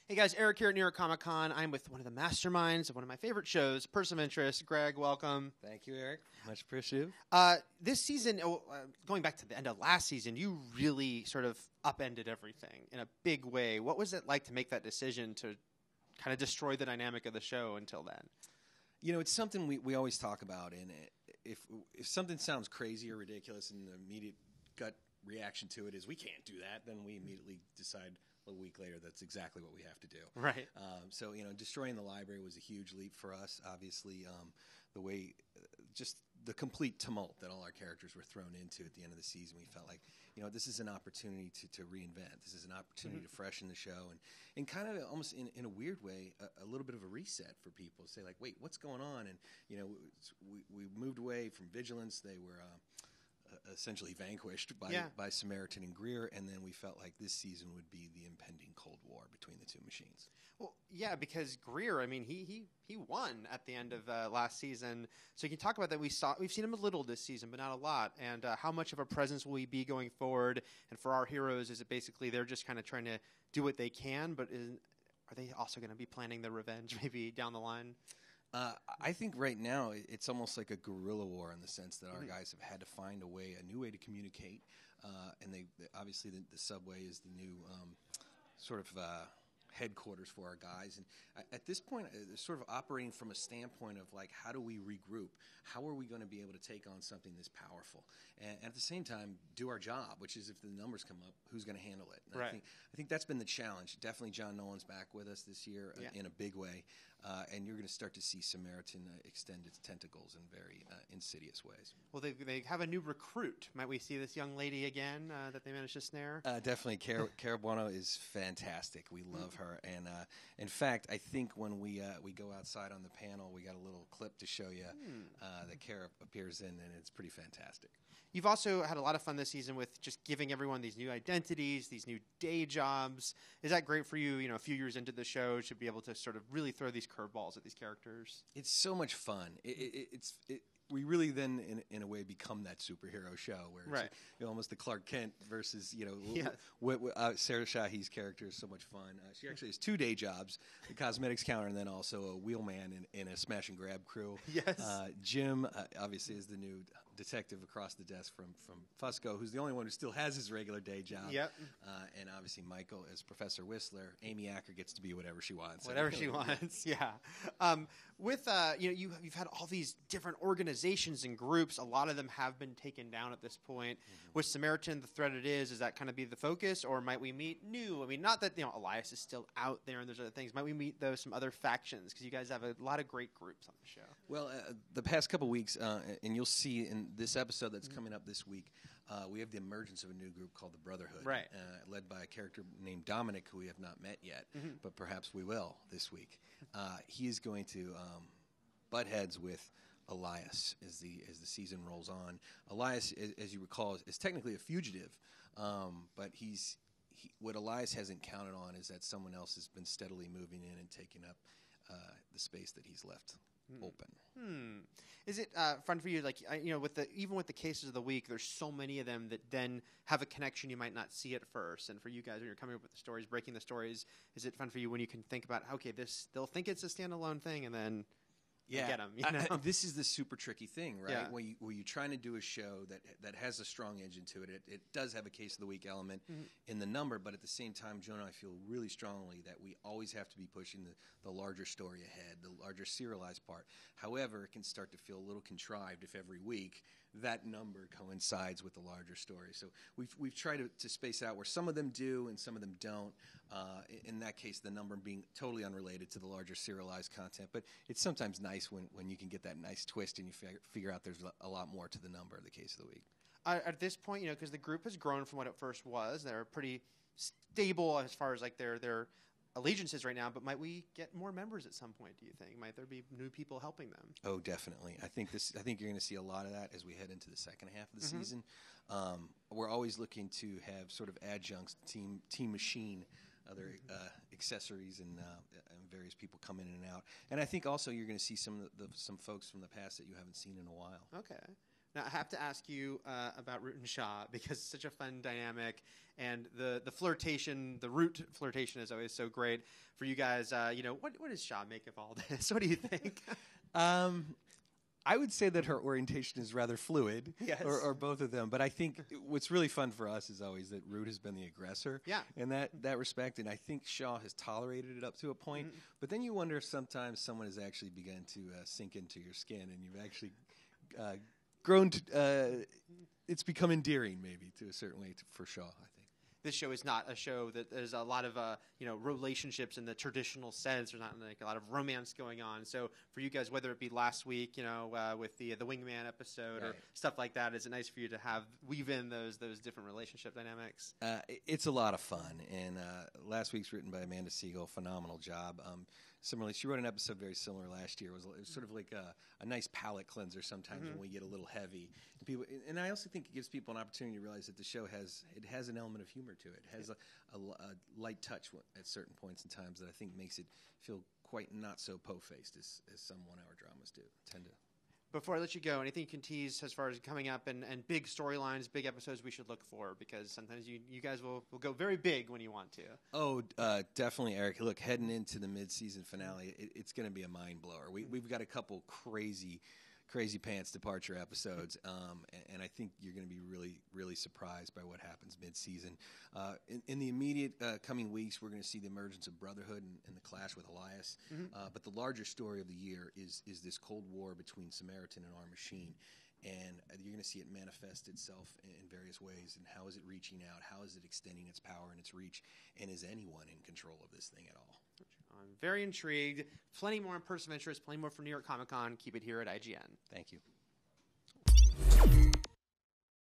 Hey guys, Eric here at New York Comic Con. I'm with one of the masterminds of one of my favorite shows, Person of Interest. Greg, welcome. Thank you, Eric. Much appreciated. This season, going back to the end of last season, you really sort of upended everything in a big way. What was it like to make that decision to kind of destroy the dynamic of the show until then? You know, it's something we always talk about, and if something sounds crazy or ridiculous and the immediate gut reaction to it is we can't do that, then we immediately decide a week later that's exactly what we have to do. Right. So, you know, destroying the library was a huge leap for us. Obviously, the way, just the complete tumult that all our characters were thrown into at the end of the season, we felt like, you know, this is an opportunity to reinvent. This is an opportunity to freshen the show and kind of almost in a weird way, a little bit of a reset for people. Say like, wait, what's going on? And, you know, we moved away from Vigilance. They were essentially vanquished by Samaritan and Greer, and then we felt like this season would be the impending Cold War between the two machines. Well, yeah, because Greer, I mean, he won at the end of last season. So you can talk about that. We've seen him a little this season, but not a lot. And how much of a presence will he be going forward? And for our heroes, is it basically they're just kind of trying to do what they can, but are they also going to be planning their revenge maybe down the line? I think right now it's almost like a guerrilla war in the sense that our guys have had to find a new way to communicate, and they obviously the subway is the new sort of headquarters for our guys. And at this point, they're sort of operating from a standpoint of like, how do we regroup? How are we going to be able to take on something this powerful? And at the same time, do our job, which is if the numbers come up, who's going to handle it? And right. I think that's been the challenge. Definitely John Nolan's back with us this year in a big way. And you're going to start to see Samaritan extend its tentacles in very insidious ways. Well, they have a new recruit. Might we see this young lady again that they managed to snare? Definitely. Cara Bueno is fantastic. We love her. And in fact, I think when we go outside on the panel, we got a little clip to show you that Cara appears in, and it's pretty fantastic. You've also had a lot of fun this season with just giving everyone these new identities, these new day jobs. Is that great for you, you know, a few years into the show, to be able to sort of really throw these curveballs at these characters? It's so much fun. We really then, in a way, become that superhero show where it's you know, almost the Clark Kent versus, you know, Sarah Shahi's character is so much fun. She actually has 2 day jobs, the cosmetics counter and then also a wheelman in a smash and grab crew. Yes. Jim, obviously, is the new detective across the desk from Fusco, who's the only one who still has his regular day job. Yep. And obviously Michael is Professor Whistler. Amy Acker gets to be whatever she wants. Whatever she wants, yeah. With you know, you've had all these different organizations and groups. A lot of them have been taken down at this point. With Samaritan, the threat it is that kind of be the focus, or might we meet new? I mean, not that, you know, Elias is still out there and there's other things. Might we meet some other factions? Because you guys have a lot of great groups on the show. Well, the past couple weeks, and you'll see in this episode that's coming up this week, we have the emergence of a new group called the Brotherhood, led by a character named Dominic, who we have not met yet, but perhaps we will this week. He is going to butt heads with Elias as the season rolls on. Elias, as you recall, is technically a fugitive, but what Elias hasn't counted on is that someone else has been steadily moving in and taking up the space that he's left open. Is it fun for you, like, you know, even with the cases of the week, there's so many of them that then have a connection you might not see at first. And for you guys, when you're coming up with the stories, breaking the stories, is it fun for you when you can think about, okay, they'll think it's a standalone thing, and then get them? You know? This is the super tricky thing, right? Yeah. Where you're trying to do a show that has a strong engine to it. It does have a case of the week element in the number, but at the same time, Joe and I feel really strongly that we always have to be pushing the larger story ahead, the larger serialized part. However, it can start to feel a little contrived if every week that number coincides with the larger story. So we've tried to space out where some of them do and some of them don't. In that case, the number being totally unrelated to the larger serialized content. But it's sometimes nice when you can get that nice twist and you figure out there's a lot more to the number of the case of the week. At this point, you know, because the group has grown from what it first was, they're pretty stable as far as like their allegiances right now, but might we get more members at some point, do you think? Might there be new people helping them? Oh, definitely. I think you're going to see a lot of that as we head into the second half of the season. We're always looking to have sort of adjuncts, team machine, other accessories and various people come in and out. And I think also you're going to see some folks from the past that you haven't seen in a while. Okay. Now, I have to ask you about Root and Shaw because it's such a fun dynamic, and the flirtation, the Root flirtation is always so great for you guys. What does Shaw make of all this? What do you think? I would say that her orientation is rather fluid, Yes. or both of them. But I think what's really fun for us is always that Root has been the aggressor in that respect. And I think Shaw has tolerated it up to a point. Mm-hmm. But then you wonder if sometimes someone has actually begun to sink into your skin and you've actually grown to it's become endearing maybe to a certain way for Shaw, I think. This show is not a show that there's a lot of relationships in the traditional sense. There's not like a lot of romance going on. So for you guys, whether it be last week, with the Wingman episode or stuff like that, is it nice for you to weave in those different relationship dynamics? It's a lot of fun, and last week's written by Amanda Siegel, phenomenal job. Similarly, she wrote an episode very similar last year. It was sort of like a nice palate cleanser sometimes when we get a little heavy. And I also think it gives people an opportunity to realize that the show has an element of humor to it. It has a light touch at certain points in times that I think makes it feel quite not so po-faced as some one-hour dramas tend to. Before I let you go, anything you can tease as far as coming up and big storylines, big episodes we should look for? Because sometimes you guys will go very big when you want to. Oh, definitely, Eric. Look, heading into the mid-season finale, it's going to be a mind-blower. We've got a couple crazy pants departure episodes, and I think you're going to be really, really surprised by what happens mid-season. In the immediate coming weeks, we're going to see the emergence of Brotherhood and the clash with Elias. But the larger story of the year is this Cold War between Samaritan and our machine. And you're going to see it manifest itself in various ways. And how is it reaching out? How is it extending its power and its reach? And is anyone in control of this thing at all? I'm very intrigued. Plenty more on Person of Interest, plenty more from New York Comic Con. Keep it here at IGN. Thank you.